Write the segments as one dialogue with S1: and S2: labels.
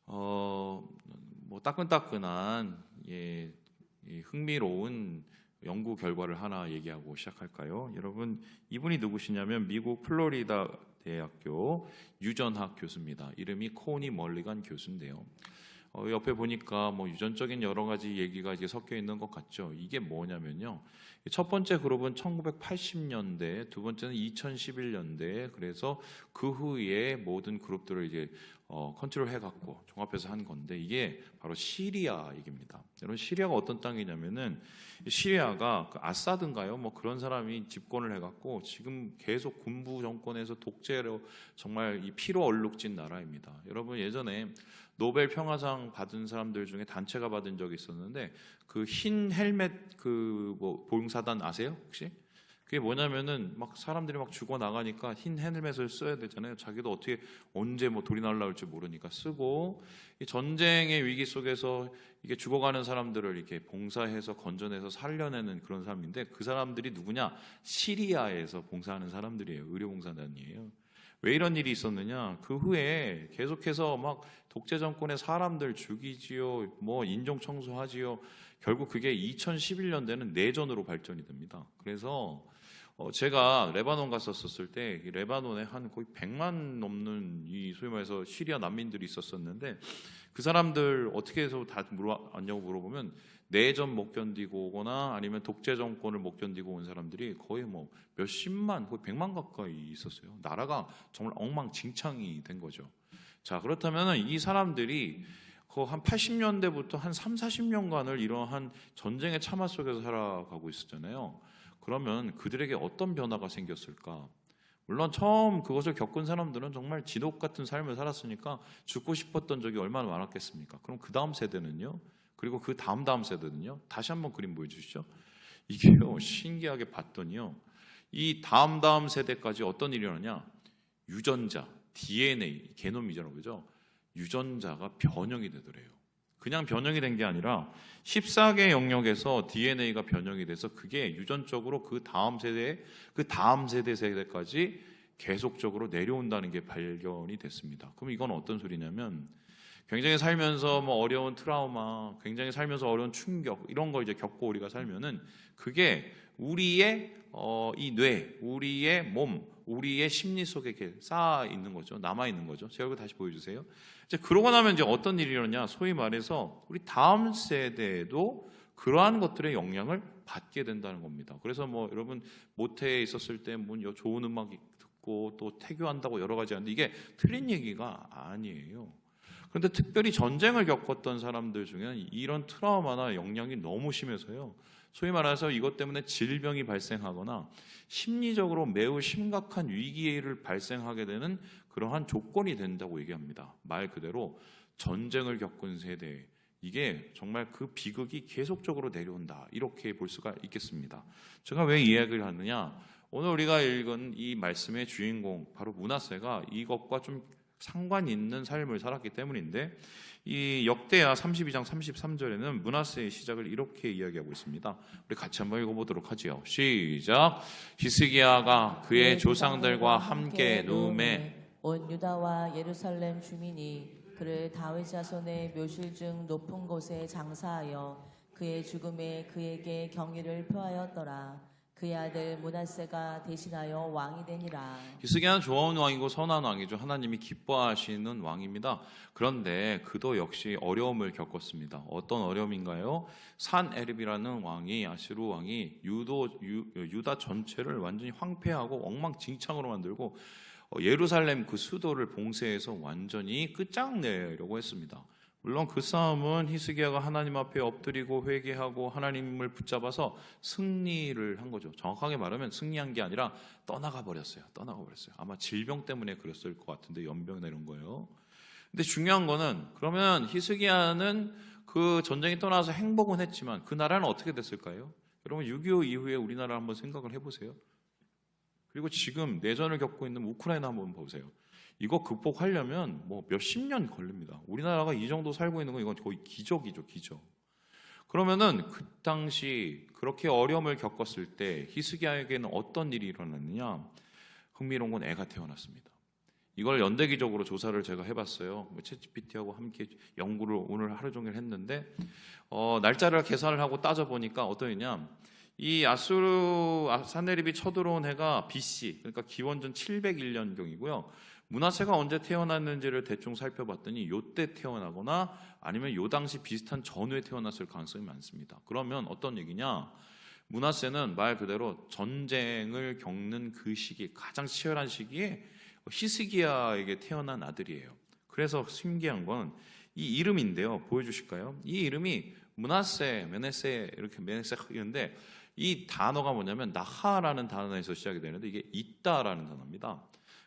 S1: 뭐 따끈따끈한 이 흥미로운 연구 결과를 하나 얘기하고 시작할까요? 여러분, 이분이 누구시냐면 미국 플로리다 대학교 유전학 교수입니다. 이름이 코니 멀리간 교수인데요. 옆에 보니까 뭐 유전적인 여러 가지 얘기가 이제 섞여 있는 것 같죠. 이게 뭐냐면요. 첫 번째 그룹은 1980년대, 두 번째는 2011년대. 그래서 그 후에 모든 그룹들을 이제 컨트롤 해갖고 종합해서 한 건데 이게 바로 시리아 얘기입니다. 여러분, 시리아가 어떤 땅이냐면은 시리아가 그 아사드인가요? 뭐 그런 사람이 집권을 해갖고 지금 계속 군부 정권에서 독재로 정말 이 피로 얼룩진 나라입니다. 여러분, 예전에 노벨 평화상 받은 사람들 중에 단체가 받은 적이 있었는데 그 흰 헬멧 그 뭐 보행사단 아세요 혹시? 그게 뭐냐면은 막 사람들이 막 죽어 나가니까 흰 헬멧을 써야 되잖아요. 자기도 어떻게 언제 뭐 돌이 날라올지 모르니까 쓰고, 이 전쟁의 위기 속에서 이게 죽어가는 사람들을 이렇게 봉사해서 건져내서 살려내는 그런 사람인데, 그 사람들이 누구냐? 시리아에서 봉사하는 사람들이에요. 의료봉사단이에요. 왜 이런 일이 있었느냐? 그 후에 계속해서 막 독재 정권의 사람들 죽이지요, 뭐 인종 청소하지요. 결국 그게 2011년대는 내전으로 발전이 됩니다. 그래서 제가 레바논 갔었을 때 레바논에 한 거의 100만 넘는 이 소위 말해서 시리아 난민들이 있었었는데, 그 사람들 어떻게 해서 다 왔냐고 물어보면 내전 못 견디고 오거나 아니면 독재 정권을 못 견디고 온 사람들이 거의 뭐 몇십만, 거의 100만 가까이 있었어요. 나라가 정말 엉망진창이 된 거죠. 자, 그렇다면 이 사람들이 한 80년대부터 한 3, 40년간을 이러한 전쟁의 참화 속에서 살아가고 있었잖아요. 그러면 그들에게 어떤 변화가 생겼을까? 물론 처음 그것을 겪은 사람들은 정말 지옥 같은 삶을 살았으니까 죽고 싶었던 적이 얼마나 많았겠습니까? 그럼 그 다음 세대는요? 그리고 그 다음 세대는요? 다시 한번 그림 보여주시죠. 이게요, 신기하게 봤더니요, 이 다음 세대까지 어떤 일이 일어나냐? 유전자, DNA, 게놈이잖아요, 그죠? 유전자가 변형이 되더래요. 그냥 변형이 된 게 아니라 14개 영역에서 DNA가 변형이 돼서 그게 유전적으로 그 다음 세대까지 계속적으로 내려온다는 게 발견이 됐습니다. 그럼 이건 어떤 소리냐면, 굉장히 살면서 뭐 어려운 트라우마, 굉장히 살면서 어려운 충격, 이런 걸 이제 겪고 우리가 살면은 그게 우리의 이 뇌, 우리의 몸, 우리의 심리 속에 이렇게 쌓아 있는 거죠. 남아 있는 거죠. 제 얼굴 다시 보여주세요. 이제 그러고 나면 이제 어떤 일이 일어나냐? 소위 말해서 우리 다음 세대에도 그러한 것들의 영향을 받게 된다는 겁니다. 그래서 뭐 여러분 모태에 있었을 때 뭐 좋은 음악 듣고 또 태교한다고 여러 가지 하는데 이게 틀린 얘기가 아니에요. 그런데 특별히 전쟁을 겪었던 사람들 중에는 이런 트라우마나 영향이 너무 심해서요, 소위 말해서 이것 때문에 질병이 발생하거나 심리적으로 매우 심각한 위기를 발생하게 되는 그러한 조건이 된다고 얘기합니다. 말 그대로 전쟁을 겪은 세대, 이게 정말 그 비극이 계속적으로 내려온다, 이렇게 볼 수가 있겠습니다. 제가 왜 이 이야기를 하느냐? 오늘 우리가 읽은 이 말씀의 주인공 바로 므낫세가 이것과 좀 상관 있는 삶을 살았기 때문인데, 이 역대하 32장 33절에는 므낫세의 시작을 이렇게 이야기하고 있습니다. 우리 같이 한번 읽어보도록 하지요. 시작. 히스기야가 그의 조상들과 함께 누움에
S2: 온 유다와 예루살렘 주민이 그를 다윗 자손의 묘실 중 높은 곳에 장사하여 그의 죽음에 그에게 경의를 표하였더라. 그의 아들 므낫세가 대신하여 왕이 되니라.
S1: 히스기야는 좋은 왕이고 선한 왕이죠. 하나님이 기뻐하시는 왕입니다. 그런데 그도 역시 어려움을 겪었습니다. 어떤 어려움인가요? 산에립이라는 왕이, 아시루 왕이 유다 전체를 완전히 황폐하고 엉망진창으로 만들고 예루살렘 그 수도를 봉쇄해서 완전히 끝장내려고 했습니다. 물론 그 싸움은 히스기야가 하나님 앞에 엎드리고 회개하고 하나님을 붙잡아서 승리를 한 거죠. 정확하게 말하면 승리한 게 아니라 떠나가 버렸어요. 아마 질병 때문에 그랬을 것 같은데, 연병이나 이런 거예요. 근데 중요한 거는, 그러면 히스기야는 그 전쟁이 떠나서 행복은 했지만 그 나라는 어떻게 됐을까요? 여러분, 6.25 이후에 우리나라 한번 생각을 해보세요. 그리고 지금 내전을 겪고 있는 우크라이나 한번 보세요. 이거 극복하려면 뭐 몇십 년 걸립니다. 우리나라가 이 정도 살고 있는 건 이건 거의 기적이죠, 기적. 그러면은 그 당시 그렇게 어려움을 겪었을 때 히스기야에게는 어떤 일이 일어났느냐? 흥미로운 건 애가 태어났습니다. 이걸 연대기적으로 조사를 제가 해봤어요. 챗GPT하고 함께 연구를 오늘 하루 종일 했는데 날짜를 계산을 하고 따져보니까 어떠냐, 이 사네립이 쳐들어온 해가 BC, 그러니까 기원전 701년경이고요. 므낫세가 언제 태어났는지를 대충 살펴봤더니 요때 태어나거나 아니면 요 당시 비슷한 전후에 태어났을 가능성이 많습니다. 그러면 어떤 얘기냐, 므낫세는 말 그대로 전쟁을 겪는 그 시기, 가장 치열한 시기에 히스기야에게 태어난 아들이에요. 그래서 신기한 건 이 이름인데요. 보여주실까요? 이 이름이 므낫세, 메네세, 이렇게 메네세인데 이 단어가 뭐냐면 나하라는 단어에서 시작이 되는데 이게 있다라는 단어입니다.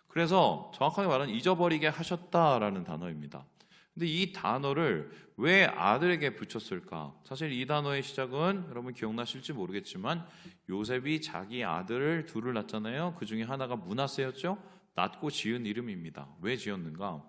S1: 그래서 정확하게 말하면 잊어버리게 하셨다라는 단어입니다. 근데 이 단어를 왜 아들에게 붙였을까? 사실 이 단어의 시작은 여러분 기억나실지 모르겠지만 요셉이 자기 아들을 둘을 낳잖아요. 그 중에 하나가 므낫세였죠. 낳고 지은 이름입니다. 왜 지었는가?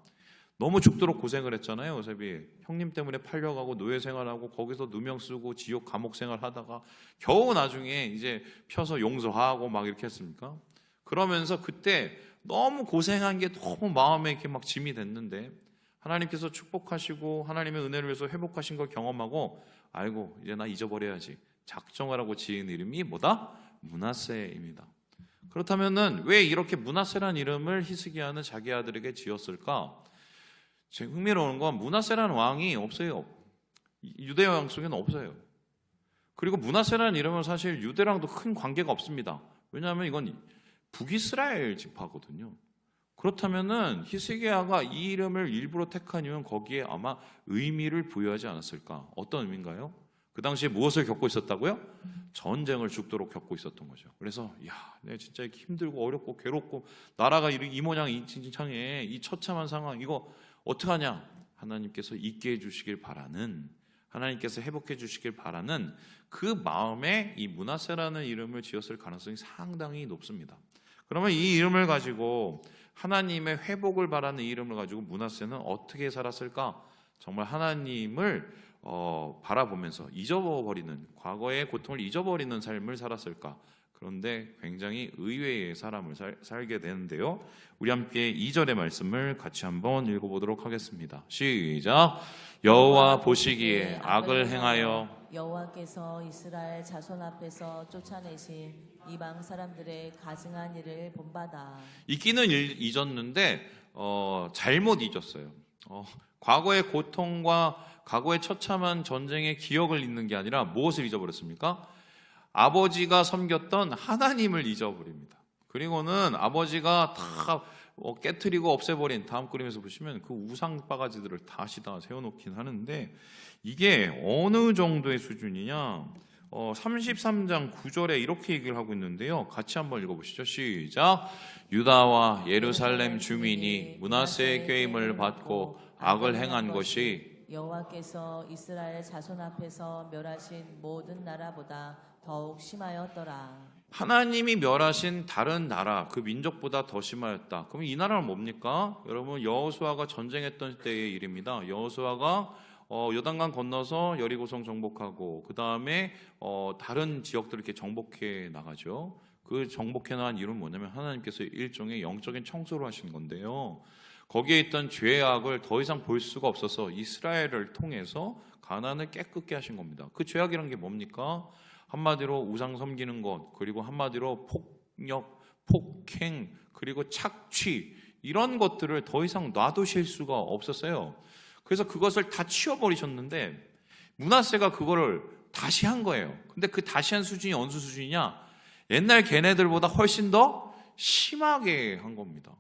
S1: 너무 죽도록 고생을 했잖아요. 요셉이 형님 때문에 팔려가고 노예 생활하고 거기서 누명 쓰고 지옥 감옥 생활하다가 겨우 나중에 이제 펴서 용서하고 막 이렇게 했습니까? 그러면서 그때 너무 고생한 게 너무 마음에 이렇게 막 짐이 됐는데 하나님께서 축복하시고 하나님의 은혜를 위해서 회복하신 걸 경험하고 아이고 이제 나 잊어버려야지 작정을 하고 지은 이름이 뭐다? 므낫세입니다. 그렇다면은 왜 이렇게 므낫세라는 이름을 히스기야는 자기 아들에게 지었을까? 제 흥미로운 건 므낫세라는 왕이 없어요. 유대 왕 속에는 없어요. 그리고 므낫세라는 이름은 사실 유대랑도 큰 관계가 없습니다. 왜냐하면 이건 북이스라엘 지파거든요. 그렇다면은 히스기야가 이 이름을 일부러 택한 이유는 거기에 아마 의미를 부여하지 않았을까? 어떤 의미인가요? 그 당시에 무엇을 겪고 있었다고요? 전쟁을 죽도록 겪고 있었던 거죠. 그래서 내가 진짜 힘들고 어렵고 괴롭고 나라가 이 모양 이 진창에 이 처참한 상황 이거 어떡하냐? 하나님께서 있게 해주시길 바라는, 하나님께서 회복해 주시길 바라는 그 마음에 이 므낫세라는 이름을 지었을 가능성이 상당히 높습니다. 그러면 이 이름을 가지고 하나님의 회복을 바라는 이 이름을 가지고 므낫세는 어떻게 살았을까? 정말 하나님을 바라보면서 잊어버리는, 과거의 고통을 잊어버리는 삶을 살았을까? 그런데 굉장히 의외의 사람을 살게 되는데요. 우리 함께 2절의 말씀을 같이 한번 읽어보도록 하겠습니다. 시작. 여호와 보시기에 악을 행하여
S2: 여호와께서 이스라엘 자손 앞에서 쫓아내신 이방 사람들의 가증한 일을 본받아.
S1: 잊기는 잊었는데 잘못 잊었어요. 과거의 고통과 과거의 처참한 전쟁의 기억을 잊는 게 아니라 무엇을 잊어버렸습니까? 아버지가 섬겼던 하나님을 잊어버립니다. 그리고는 아버지가 다 깨트리고 없애버린, 다음 그림에서 보시면 그 우상 바가지들을 다시 다 세워놓긴 하는데 이게 어느 정도의 수준이냐, 33장 9절에 이렇게 얘기를 하고 있는데요. 같이 한번 읽어보시죠. 시작. 유다와 예루살렘 주민이 므낫세의 꾀임을 받고 악을 행한 것이
S2: 여호와께서 이스라엘 자손 앞에서 멸하신 모든 나라보다 더욱 심하였더라.
S1: 하나님이 멸하신 다른 나라, 그 민족보다 더 심하였다. 그럼 이 나라는 뭡니까? 여러분, 여호수아가 전쟁했던 때의 일입니다. 여호수아가 요단강 건너서 여리고성 정복하고 그 다음에 다른 지역들을 이렇게 정복해 나가죠. 그 정복해 나간 이유는 뭐냐면 하나님께서 일종의 영적인 청소를 하신 건데요. 거기에 있던 죄악을 더 이상 볼 수가 없어서 이스라엘을 통해서 가나안을 깨끗게 하신 겁니다. 그 죄악이란 게 뭡니까? 한마디로 우상 섬기는 것, 그리고 한마디로 폭력, 폭행, 그리고 착취, 이런 것들을 더 이상 놔두실 수가 없었어요. 그래서 그것을 다 치워버리셨는데 므낫세가 그거를 다시 한 거예요. 근데 그 다시 한 수준이 어느 수준이냐? 옛날 걔네들보다 훨씬 더 심하게 한 겁니다.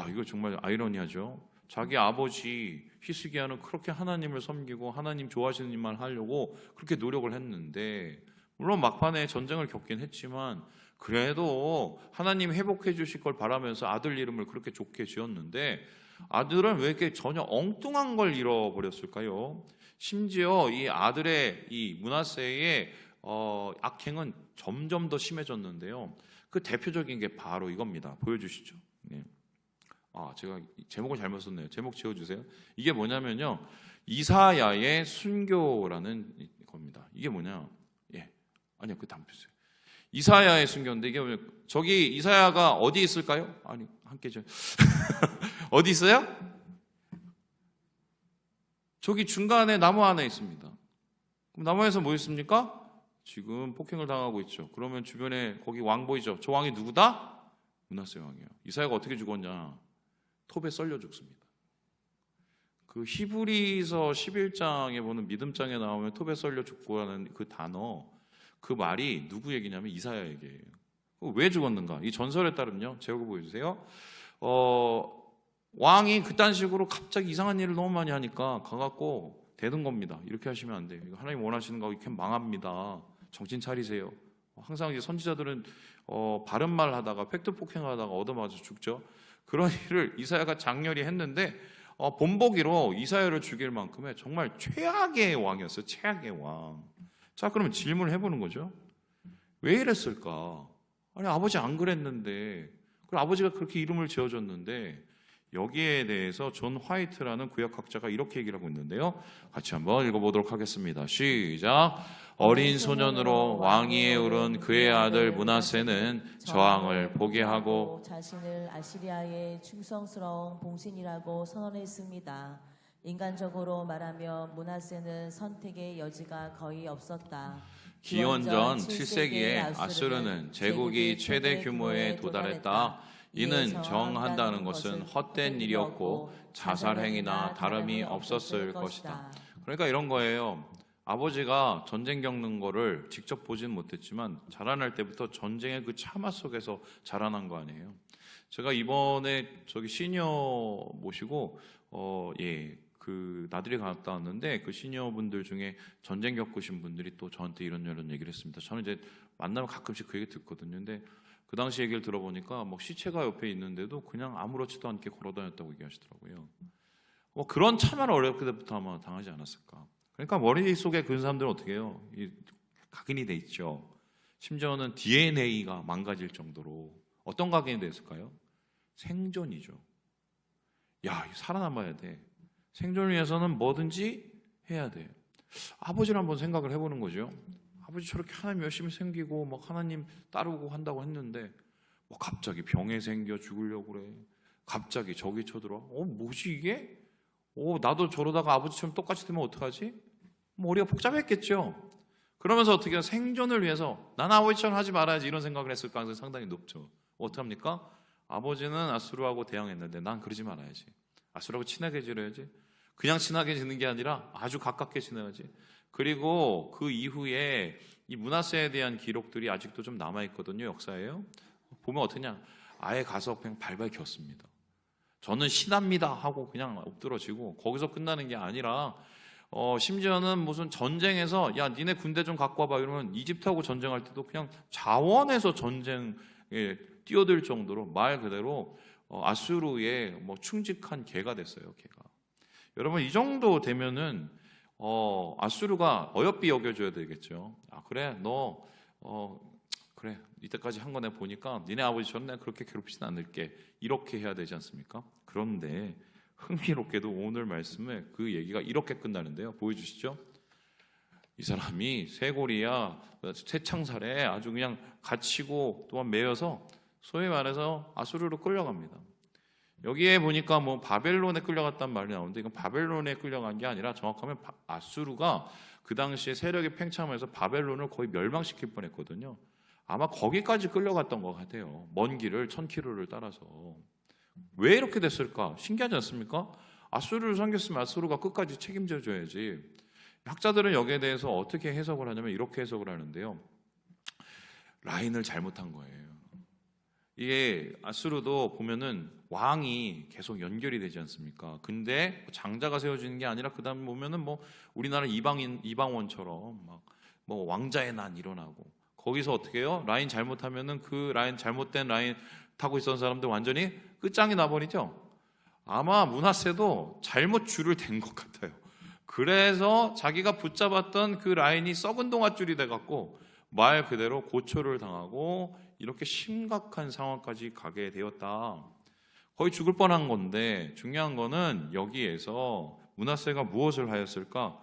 S1: 이거 정말 아이러니하죠. 자기 아버지 히스기야는 그렇게 하나님을 섬기고 하나님 좋아하시는 일만 하려고 그렇게 노력을 했는데, 물론 막판에 전쟁을 겪긴 했지만 그래도 하나님 회복해 주실 걸 바라면서 아들 이름을 그렇게 좋게 지었는데 아들은 왜 이렇게 전혀 엉뚱한 걸 잃어버렸을까요? 심지어 이 아들의 이 므낫세의 악행은 점점 더 심해졌는데요. 그 대표적인 게 바로 이겁니다. 보여주시죠. 네. 제가 제목을 잘못 썼네요. 제목 지어주세요. 이게 뭐냐면요, 이사야의 순교라는 겁니다. 이게 뭐냐? 아니요, 그 다음 주세요. 이사야에 숨겼는데 이게 저기 이사야가 어디 있을까요? 아니 함께 좀 어디 있어요? 저기 중간에 나무 안에 있습니다. 그럼 나무에서 뭐 있습니까? 지금 폭행을 당하고 있죠. 그러면 주변에 거기 왕 보이죠? 저 왕이 누구다? 므낫세 왕이에요. 이사야가 어떻게 죽었냐? 톱에 썰려 죽습니다. 그 히브리서 11장에 보는 믿음장에 나오면 톱에 썰려 죽고 하는 그 단어, 그 말이 누구 얘기냐면 이사야 얘기예요. 왜 죽었는가? 이 전설에 따르면요. 제가 보여주세요. 왕이 그딴 식으로 갑자기 이상한 일을 너무 많이 하니까 가갖고 대든 겁니다. 이렇게 하시면 안 돼요. 하나님 원하시는 거 이렇게 망합니다. 정신 차리세요. 항상 이제 선지자들은 바른 말 하다가 팩트 폭행하다가 얻어맞아 죽죠. 그런 일을 이사야가 장렬히 했는데 본보기로 이사야를 죽일 만큼의 정말 최악의 왕이었어요. 최악의 왕. 자, 그러면 질문을 해보는 거죠. 왜 이랬을까? 아니 아버지 안 그랬는데, 그리고 아버지가 그렇게 이름을 지어줬는데, 여기에 대해서 존 화이트라는 구역학자가 이렇게 얘기를 하고 있는데요. 같이 한번 읽어보도록 하겠습니다. 시작. 어린 소년으로 왕위에 오른 그의 아들 므낫세는 저항을 포기하고
S2: 자신을 아시리아의 충성스러운 봉신이라고 선언했습니다. 인간적으로 말하면 므낫세는 선택의 여지가 거의 없었다.
S1: 기원전 7세기에 아수르는 제국이 최대 규모에 도달했다. 이는 저항한다는 것은 헛된 일이었고 자살행위나 다름이 없었을 것이다. 그러니까 이런 거예요. 아버지가 전쟁 겪는 거를 직접 보지는 못했지만 자라날 때부터 전쟁의 그 참화 속에서 자라난 거 아니에요. 제가 이번에 저기 시니어 모시고 그 나들이 갔다 왔는데 그 시니어분들 중에 전쟁 겪으신 분들이 또 저한테 이런 얘기를 했습니다. 저는 이제 만나면 가끔씩 그 얘기 듣거든요. 근데 그 당시 얘기를 들어보니까 뭐 시체가 옆에 있는데도 그냥 아무렇지도 않게 걸어다녔다고 얘기하시더라고요. 그런 참여를 어렸을 때부터 아마 당하지 않았을까. 그러니까 머릿속에 그 사람들은 어떻게 해요? 각인이 돼 있죠. 심지어는 DNA가 망가질 정도로 어떤 각인이 됐을까요? 생존이죠. 야, 살아남아야 돼. 생존을 위해서는 뭐든지 해야 돼. 아버지를 한번 생각을 해보는 거죠. 아버지 저렇게 하나님 열심히 생기고 막 하나님 따르고 한다고 했는데 뭐 갑자기 병에 생겨 죽으려고 그래. 갑자기 저기 쳐들어. 뭐지 이게? 나도 저러다가 아버지처럼 똑같이 되면 어떡하지? 머리가 복잡했겠죠. 그러면서 어떻게 해요? 생존을 위해서 난 아버지처럼 하지 말아야지 이런 생각을 했을 가능성이 상당히 높죠. 어떡합니까? 아버지는 아수르하고 대항했는데 난 그러지 말아야지. 아수르하고 친하게 지내야지. 그냥 친하게 지는 게 아니라 아주 가깝게 지내야지. 그리고 그 이후에 이 므낫세에 대한 기록들이 아직도 좀 남아있거든요. 역사에요. 보면 어떠냐. 아예 가서 그냥 발발 겼습니다. 저는 신합니다 하고 그냥 엎드러지고 거기서 끝나는 게 아니라 심지어는 무슨 전쟁에서 야 니네 군대 좀 갖고 와봐 이러면 이집트하고 전쟁할 때도 그냥 자원해서 전쟁에 뛰어들 정도로 말 그대로 아수르의 뭐 충직한 개가 됐어요. 개가. 여러분 이 정도 되면은 아수르가 어여삐 여겨줘야 되겠죠. 그래 너 그래 이때까지 한 거 내가 보니까 니네 아버지처럼 내가 그렇게 괴롭히진 않을게 이렇게 해야 되지 않습니까? 그런데 흥미롭게도 오늘 말씀에 그 얘기가 이렇게 끝나는데요. 보여주시죠. 이 사람이 쇠고리야 쇠창살에 아주 그냥 갇히고 또한 매여서 소위 말해서 아수르로 끌려갑니다. 여기에 보니까 뭐 바벨론에 끌려갔단 말이 나오는데 이건 바벨론에 끌려간 게 아니라 정확하면 아수르가 그 당시에 세력이 팽창하면서 바벨론을 거의 멸망시킬 뻔했거든요. 아마 거기까지 끌려갔던 것 같아요. 먼 길을 1000km를 따라서. 왜 이렇게 됐을까? 신기하지 않습니까? 아수르를 섬겼으면 아수르가 끝까지 책임져 줘야지. 학자들은 여기에 대해서 어떻게 해석을 하냐면 이렇게 해석을 하는데요. 라인을 잘못한 거예요. 이게 아수르도 보면은 왕이 계속 연결이 되지 않습니까? 근데 장자가 세워지는 게 아니라 그 다음에 보면은 뭐 우리나라 이방원처럼 막 뭐 왕자의 난 일어나고 거기서 어떻게 해요? 라인 잘못하면은 그 라인 잘못된 라인 타고 있었던 사람들 완전히 끝장이 나버리죠. 아마 므낫세도 잘못 줄을 댄 것 같아요. 그래서 자기가 붙잡았던 그 라인이 썩은 동아줄이 돼갖고 말 그대로 고초를 당하고 이렇게 심각한 상황까지 가게 되었다. 거의 죽을 뻔한 건데 중요한 거는 여기에서 므낫세가 무엇을 하였을까?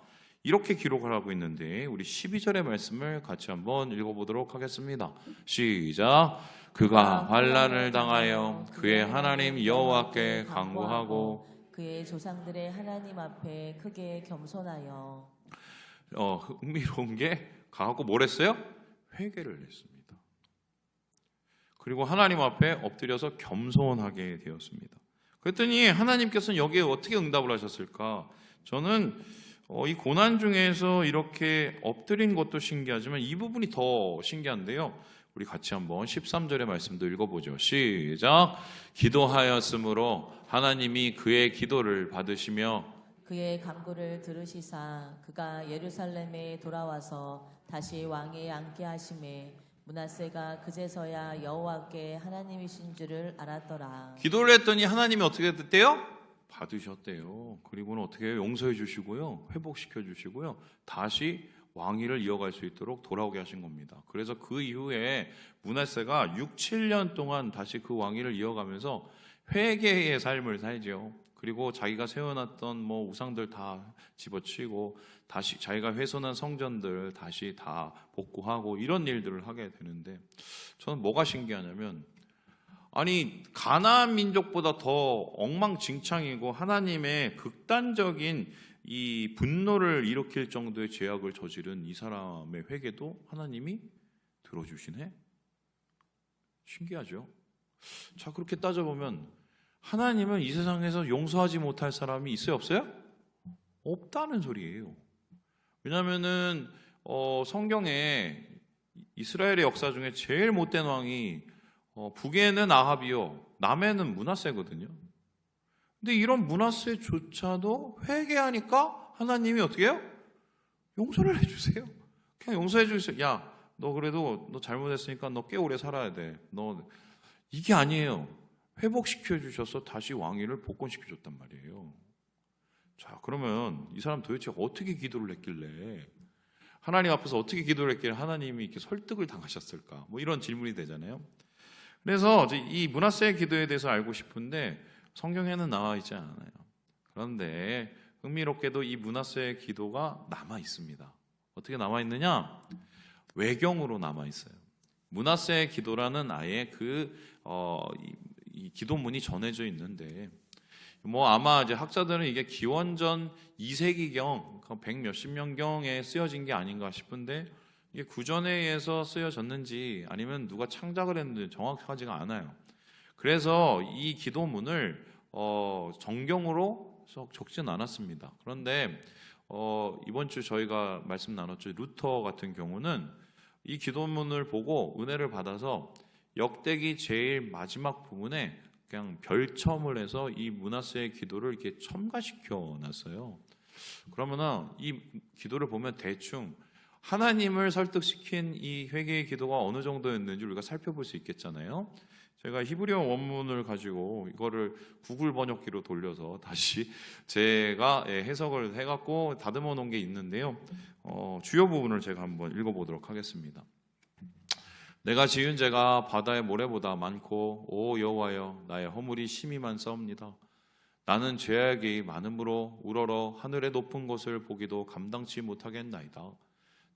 S1: 이렇게 기록을 하고 있는데 우리 12절의 말씀을 같이 한번 읽어보도록 하겠습니다. 시작. 그가 환난을 당하여 그의 하나님 여호와께 간구하고
S2: 그의 조상들의 하나님 앞에 크게 겸손하여.
S1: 흥미로운 게 가고 뭘 했어요? 회개를 했습니다. 그리고 하나님 앞에 엎드려서 겸손하게 되었습니다. 그랬더니 하나님께서는 여기에 어떻게 응답을 하셨을까? 저는 이 고난 중에서 이렇게 엎드린 것도 신기하지만 이 부분이 더 신기한데요. 우리 같이 한번 13절의 말씀도 읽어보죠. 시작. 기도하였으므로 하나님이 그의 기도를 받으시며
S2: 그의 간구를 들으시사 그가 예루살렘에 돌아와서 다시 왕에 앉게 하심에 므낫세가 그제서야 여호와께 하나님이신 줄을 알았더라.
S1: 기도를 했더니 하나님이 어떻게 됐대요? 받으셨대요. 그리고는 어떻게 해요? 용서해 주시고요, 회복시켜 주시고요, 다시 왕위를 이어갈 수 있도록 돌아오게 하신 겁니다. 그래서 그 이후에 므낫세가 6, 7년 동안 다시 그 왕위를 이어가면서 회개의 삶을 살죠. 그리고 자기가 세워놨던 우상들 다 집어치고 다시 자기가 훼손한 성전들 다시 다 복구하고 이런 일들을 하게 되는데, 저는 뭐가 신기하냐면, 아니 가나안 민족보다 더 엉망진창이고 하나님의 극단적인 이 분노를 일으킬 정도의 죄악을 저지른 이 사람의 회개도 하나님이 들어주시네? 신기하죠? 자, 그렇게 따져보면 하나님은 이 세상에서 용서하지 못할 사람이 있어요, 없어요? 없다는 소리예요. 왜냐하면은 성경에 이스라엘의 역사 중에 제일 못된 왕이 북에는 아합이요, 남에는 므낫세거든요. 근데 이런 므낫세조차도 회개하니까 하나님이 어떻게 해요? 용서를 해주세요. 그냥 용서해 주세요. 야, 너 그래도 너 잘못했으니까 너 꽤 오래 살아야 돼. 너 이게 아니에요. 회복시켜 주셔서 다시 왕위를 복권시켜 줬단 말이에요. 자, 그러면 이 사람 도대체 어떻게 기도를 했길래, 하나님 앞에서 어떻게 기도를 했길래 하나님이 이렇게 설득을 당하셨을까? 이런 질문이 되잖아요. 그래서 이 므낫세의 기도에 대해서 알고 싶은데 성경에는 나와 있지 않아요. 그런데 흥미롭게도 이 므낫세의 기도가 남아 있습니다. 어떻게 남아 있느냐? 외경으로 남아 있어요. 므낫세의 기도라는 아예 이 기도문이 전해져 있는데, 아마 이제 학자들은 이게 기원전 2세기경, 100 몇십 년경에 쓰여진 게 아닌가 싶은데, 이게 구전에 의해서 쓰여졌는지 아니면 누가 창작을 했는지 정확하지가 않아요. 그래서 이 기도문을 정경으로 적진 않았습니다. 그런데 이번 주 저희가 말씀 나눴죠. 루터 같은 경우는 이 기도문을 보고 은혜를 받아서 역대기 제일 마지막 부분에 그냥 별첨을 해서 이 므낫세의 기도를 이렇게 첨가시켜 놨어요. 그러면은 이 기도를 보면 대충 하나님을 설득시킨 이 회개의 기도가 어느 정도였는지 우리가 살펴볼 수 있겠잖아요. 제가 히브리어 원문을 가지고 이거를 구글 번역기로 돌려서 다시 제가 해석을 해갖고 다듬어 놓은 게 있는데요. 주요 부분을 제가 한번 읽어보도록 하겠습니다. 내가 지은 죄가 바다의 모래보다 많고 오 여호와여 나의 허물이 심히 많사옵니다. 나는 죄악이 많음으로 우러러 하늘의 높은 곳을 보기도 감당치 못하겠나이다.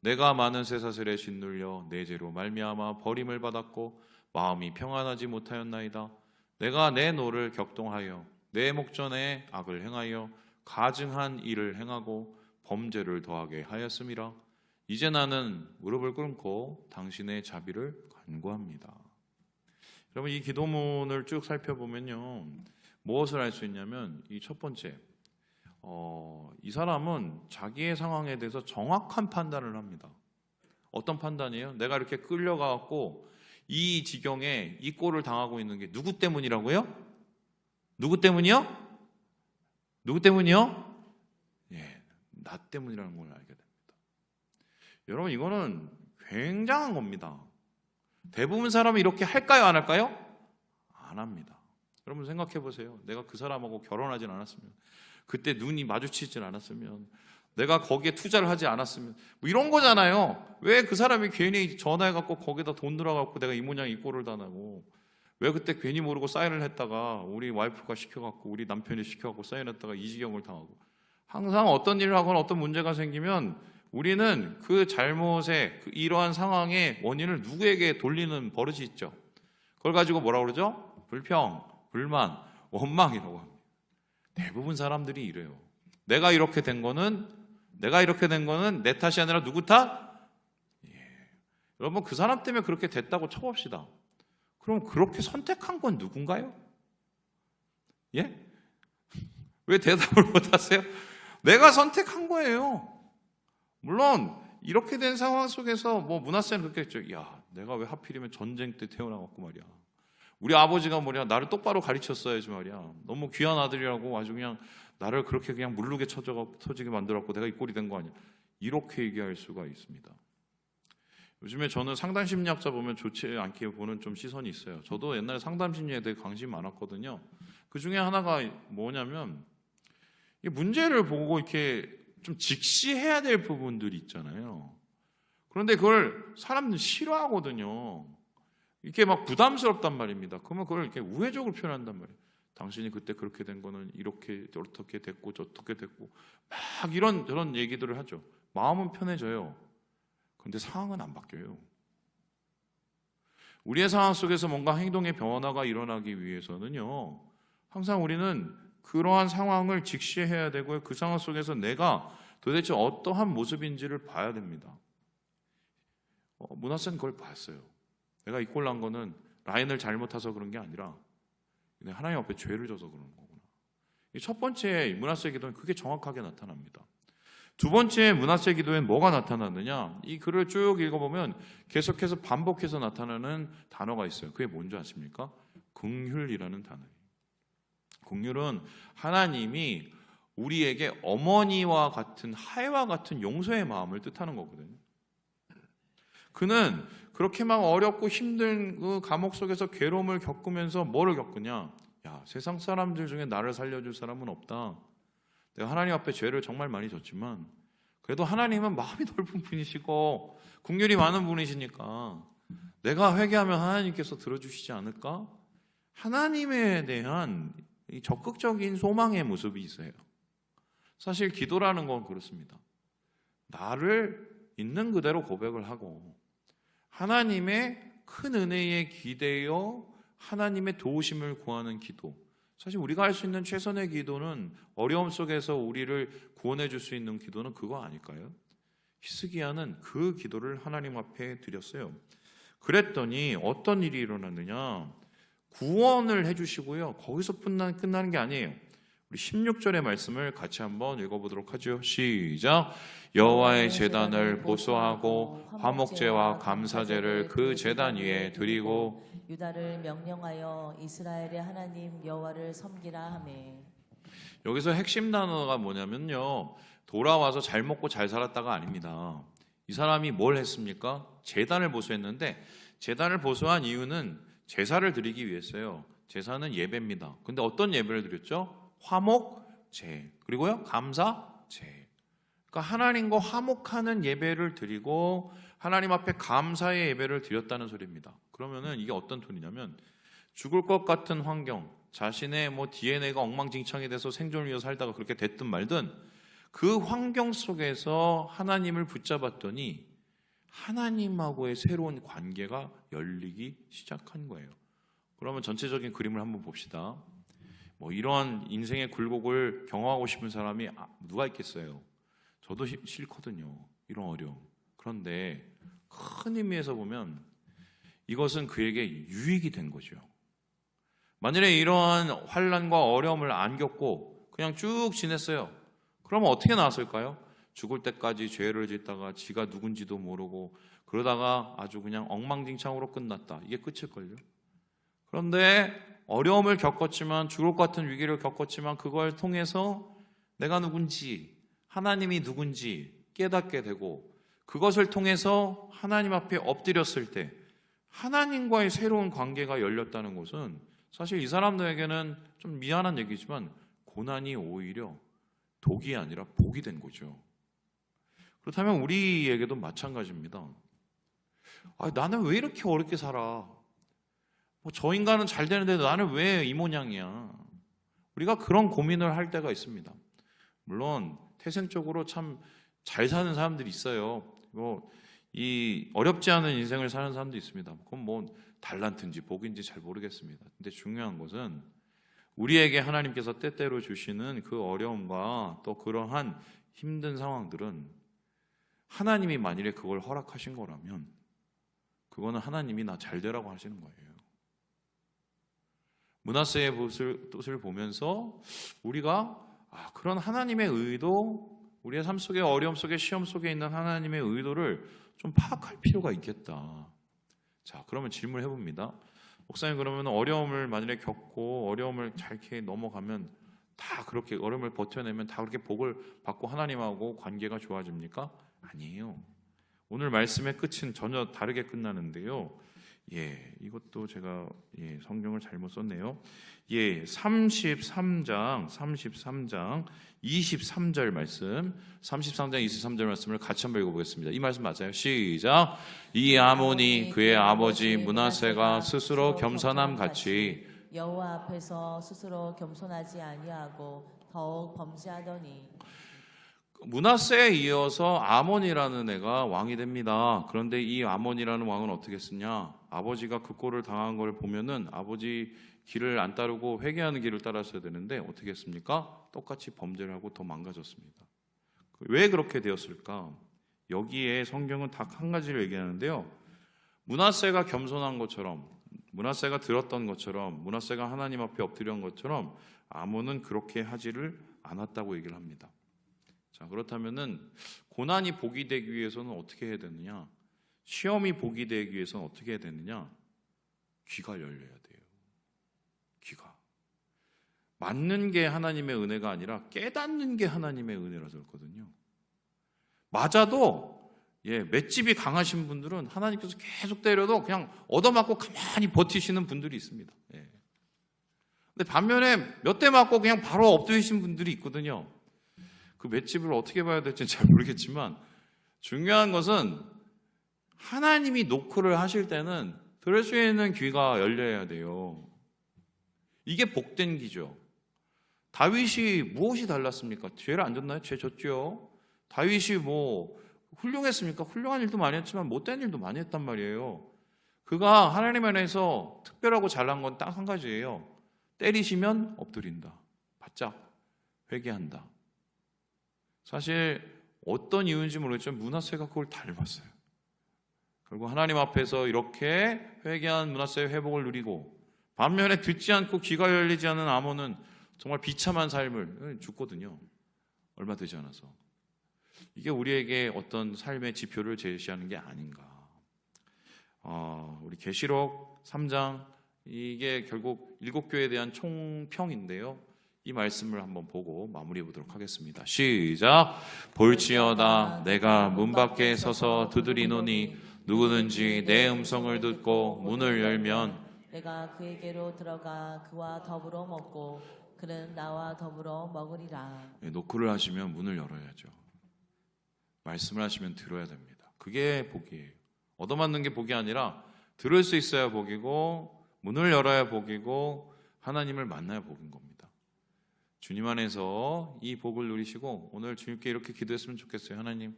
S1: 내가 많은 쇠사슬에 짓눌려 내 죄로 말미암아 버림을 받았고 마음이 평안하지 못하였나이다. 내가 내 노를 격동하여 내 목전에 악을 행하여 가증한 일을 행하고 범죄를 더하게 하였음이라. 이제 나는 무릎을 꿇고 당신의 자비를 간구합니다. 여러분, 이 기도문을 쭉 살펴보면요, 무엇을 알 수 있냐면, 이 첫 번째, 이 사람은 자기의 상황에 대해서 정확한 판단을 합니다. 어떤 판단이에요? 내가 이렇게 끌려가고 이 지경에 이 꼴을 당하고 있는 게 누구 때문이라고요? 누구 때문이요? 누구 때문이요? 예, 나 때문이라는 걸 알게 됩니다. 여러분, 이거는 굉장한 겁니다. 대부분 사람이 이렇게 할까요? 안 할까요? 안 합니다. 여러분 생각해 보세요. 내가 그 사람하고 결혼하진 않았으면, 그때 눈이 마주치진 않았으면, 내가 거기에 투자를 하지 않았으면, 이런 거잖아요. 왜 그 사람이 괜히 전화해갖고 거기다 돈 들어갖고 내가 이 모양 이 꼴을 당하고, 왜 그때 괜히 모르고 사인을 했다가 우리 와이프가 시켜갖고 우리 남편이 시켜갖고 사인했다가 이 지경을 당하고 항상 어떤 일을 하거나 어떤 문제가 생기면 우리는 그 잘못의 이러한 상황의 원인을 누구에게 돌리는 버릇이 있죠. 그걸 가지고 뭐라고 그러죠? 불평, 불만, 원망이라고 합니다. 대부분 사람들이 이래요. 내가 이렇게 된 거는 내 탓이 아니라 누구 탓? 여러분, 그 사람 때문에 그렇게 됐다고 쳐봅시다. 그럼 그렇게 선택한 건 누군가요? 예? 왜 대답을 못 하세요? 내가 선택한 거예요. 물론 이렇게 된 상황 속에서 뭐 문하세는 그렇게 했죠. 야, 내가 왜 하필이면 전쟁 때 태어나갖고 말이야. 우리 아버지가 뭐냐, 나를 똑바로 가르쳤어야지 말이야. 너무 귀한 아들이라고 아주 그냥 나를 그렇게 그냥 물르게 터지게 만들었고 내가 이 꼴이 된 거 아니야. 이렇게 얘기할 수가 있습니다. 요즘에 저는 상담 심리학자 보면 좋지 않게 보는 좀 시선이 있어요. 저도 옛날에 상담 심리에 대해 관심이 많았거든요. 그 중에 하나가 뭐냐면 이 문제를 보고 이렇게 좀 직시해야 될 부분들이 있잖아요. 그런데 그걸 사람들이 싫어하거든요. 이렇게 막 부담스럽단 말입니다. 그러면 그걸 이렇게 우회적으로 표현한단 말이에요. 당신이 그때 그렇게 된 거는 이렇게 어떻게 됐고 저렇게 됐고 막 이런 저런 얘기들을 하죠. 마음은 편해져요. 그런데 상황은 안 바뀌어요. 우리의 상황 속에서 뭔가 행동의 변화가 일어나기 위해서는요, 항상 우리는 그러한 상황을 직시해야 되고요. 그 상황 속에서 내가 도대체 어떠한 모습인지를 봐야 됩니다. 문하세는 그걸 봤어요. 내가 이 꼴 난 거는 라인을 잘못 타서 그런 게 아니라 하나님 앞에 죄를 져서 그런 거구나. 첫 번째 문하세 기도는 그게 정확하게 나타납니다. 두 번째 문하세 기도엔 뭐가 나타나느냐? 이 글을 쭉 읽어보면 계속해서 반복해서 나타나는 단어가 있어요. 그게 뭔지 아십니까? 긍휼이라는 단어예요. 긍휼은 하나님이 우리에게 어머니와 같은 하애와 같은 용서의 마음을 뜻하는 거거든요. 그는 그렇게 막 어렵고 힘든 그 감옥 속에서 괴로움을 겪으면서 뭐를 겪으냐? 야, 세상 사람들 중에 나를 살려줄 사람은 없다. 내가 하나님 앞에 죄를 정말 많이 졌지만 그래도 하나님은 마음이 넓은 분이시고 긍휼이 많은 분이시니까 내가 회개하면 하나님께서 들어주시지 않을까? 하나님에 대한 이 적극적인 소망의 모습이 있어요. 사실 기도라는 건 그렇습니다. 나를 있는 그대로 고백을 하고 하나님의 큰 은혜에 기대어 하나님의 도우심을 구하는 기도. 사실 우리가 할 수 있는 최선의 기도는 어려움 속에서 우리를 구원해 줄 수 있는 기도는 그거 아닐까요? 히스기야는 그 기도를 하나님 앞에 드렸어요. 그랬더니 어떤 일이 일어났느냐? 구원을 해주시고요. 거기서 끝나는 게 아니에요. 우리 16절의 말씀을 같이 한번 읽어보도록 하죠. 시작. 여호와의 제단을 보수하고 화목제와 감사제를 그 제단 위에 드리고
S2: 유다를 명령하여 이스라엘의 하나님 여호와를 섬기라 하매.
S1: 여기서 핵심 단어가 뭐냐면요, 돌아와서 잘 먹고 잘 살았다가 아닙니다. 이 사람이 뭘 했습니까? 제단을 보수했는데 제단을 보수한 이유는 제사를 드리기 위해서요. 제사는 예배입니다. 근데 어떤 예배를 드렸죠? 화목제, 그리고요 감사제. 그러니까 하나님과 화목하는 예배를 드리고 하나님 앞에 감사의 예배를 드렸다는 소리입니다. 그러면은 이게 어떤 톤이냐면 죽을 것 같은 환경, 자신의 DNA가 엉망진창이 돼서 생존을 위해서 살다가 그렇게 됐든 말든 그 환경 속에서 하나님을 붙잡았더니 하나님하고의 새로운 관계가 열리기 시작한 거예요. 그러면 전체적인 그림을 한번 봅시다. 이러한 인생의 굴곡을 경험하고 싶은 사람이 누가 있겠어요? 저도 싫거든요. 이런 어려움. 그런데 큰 의미에서 보면 이것은 그에게 유익이 된 거죠. 만일에 이러한 환난과 어려움을 안 겪고 그냥 쭉 지냈어요. 그러면 어떻게 나왔을까요? 죽을 때까지 죄를 짓다가 지가 누군지도 모르고 그러다가 아주 그냥 엉망진창으로 끝났다. 이게 끝일걸요. 그런데 어려움을 겪었지만 죽을 것 같은 위기를 겪었지만 그걸 통해서 내가 누군지 하나님이 누군지 깨닫게 되고 그것을 통해서 하나님 앞에 엎드렸을 때 하나님과의 새로운 관계가 열렸다는 것은 사실 이 사람들에게는 좀 미안한 얘기지만 고난이 오히려 독이 아니라 복이 된 거죠. 그렇다면 우리에게도 마찬가지입니다. 나는 왜 이렇게 어렵게 살아? 저 인간은 잘 되는데 나는 왜 이 모양이야? 우리가 그런 고민을 할 때가 있습니다. 물론 태생적으로 참 잘 사는 사람들이 있어요. 이 어렵지 않은 인생을 사는 사람도 있습니다. 그건 뭐 달란트인지 복인지 잘 모르겠습니다. 근데 중요한 것은 우리에게 하나님께서 때때로 주시는 그 어려움과 또 그러한 힘든 상황들은 하나님이 만일에 그걸 허락하신 거라면 그거는 하나님이 나 잘 되라고 하시는 거예요. 므낫세의 뜻을 보면서 우리가 그런 하나님의 의도, 우리의 삶 속에 어려움 속에 시험 속에 있는 하나님의 의도를 좀 파악할 필요가 있겠다. 자, 그러면 질문을 해봅니다. 목사님, 그러면 어려움을 만일에 겪고 어려움을 잘 이렇게 넘어가면 다 그렇게 어려움을 버텨내면 다 그렇게 복을 받고 하나님하고 관계가 좋아집니까? 아니에요. 오늘 말씀의 끝은 전혀 다르게 끝나는데요. 이것도 제가 성경을 잘못 썼네요. 33장 23절 말씀, 33장 23절 말씀을 같이 한번 읽어보겠습니다. 이 말씀 맞아요? 시작. 이 아몬이 그의 아버지 므낫세가 스스로 겸손함 같이
S2: 여호와 앞에서 스스로 겸손하지 아니하고 더욱 범죄하더니.
S1: 므낫세에 이어서 아몬이라는 애가 왕이 됩니다. 그런데 이 아몬이라는 왕은 어떻게 했느냐? 아버지가 그 꼴을 당한 걸 보면은 아버지 길을 안 따르고 회개하는 길을 따랐어야 되는데 어떻게 했습니까? 똑같이 범죄를 하고 더 망가졌습니다. 왜 그렇게 되었을까? 여기에 성경은 딱 한 가지를 얘기하는데요. 므낫세가 겸손한 것처럼, 므낫세가 들었던 것처럼, 므낫세가 하나님 앞에 엎드린 것처럼 아몬은 그렇게 하지를 않았다고 얘기를 합니다. 자, 그렇다면은 고난이 복이 되기 위해서는 어떻게 해야 되느냐? 시험이 복이 되기 위해서는 어떻게 해야 되느냐? 귀가 열려야 돼요. 귀가. 맞는 게 하나님의 은혜가 아니라 깨닫는 게 하나님의 은혜라서 그렇거든요. 맞아도 맷집이 강하신 분들은 하나님께서 계속 때려도 그냥 얻어맞고 가만히 버티시는 분들이 있습니다. 근데 반면에 몇 대 맞고 그냥 바로 엎드리신 분들이 있거든요. 그 맷집을 어떻게 봐야 될지 잘 모르겠지만 중요한 것은 하나님이 노크를 하실 때는 들을 수 있는 귀가 열려야 돼요. 이게 복된 기죠. 다윗이 무엇이 달랐습니까? 죄를 안 졌나요? 죄 졌죠. 다윗이 뭐 훌륭했습니까? 훌륭한 일도 많이 했지만 못된 일도 많이 했단 말이에요. 그가 하나님 안에서 특별하고 잘난 건 딱 한 가지예요. 때리시면 엎드린다. 바짝 회개한다. 사실 어떤 이유인지 모르겠지만 므낫세가 그걸 닮았어요. 결국 하나님 앞에서 이렇게 회개한 므낫세의 회복을 누리고 반면에 듣지 않고 귀가 열리지 않은 아몬은 정말 비참한 삶을 죽거든요. 얼마 되지 않아서. 이게 우리에게 어떤 삶의 지표를 제시하는 게 아닌가. 우리 계시록 3장 이게 결국 7교회에 대한 총평인데요. 이 말씀을 한번 보고 마무리해 보도록 하겠습니다. 시작. 볼지어다 내가 문 밖에 서서 두드리노니 누구든지 내 음성을 듣고 문을 열면
S2: 내가 그에게로 들어가 그와 더불어 먹고 그는 나와 더불어 먹으리라.
S1: 노크를 하시면 문을 열어야죠. 말씀을 하시면 들어야 됩니다. 그게 복이에요. 얻어맞는 게 복이 아니라 들을 수 있어야 복이고 문을 열어야 복이고 하나님을 만나야 복인 겁니다. 주님 안에서 이 복을 누리시고 오늘 주님께 이렇게 기도했으면 좋겠어요. 하나님,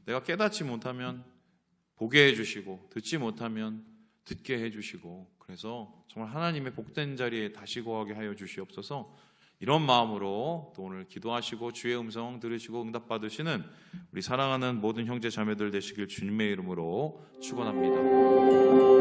S1: 내가 깨닫지 못하면 보게 해주시고 듣지 못하면 듣게 해주시고 그래서 정말 하나님의 복된 자리에 다시 거하게 하여 주시옵소서. 이런 마음으로 또 오늘 기도하시고 주의 음성 들으시고 응답받으시는 우리 사랑하는 모든 형제 자매들 되시길 주님의 이름으로 축원합니다.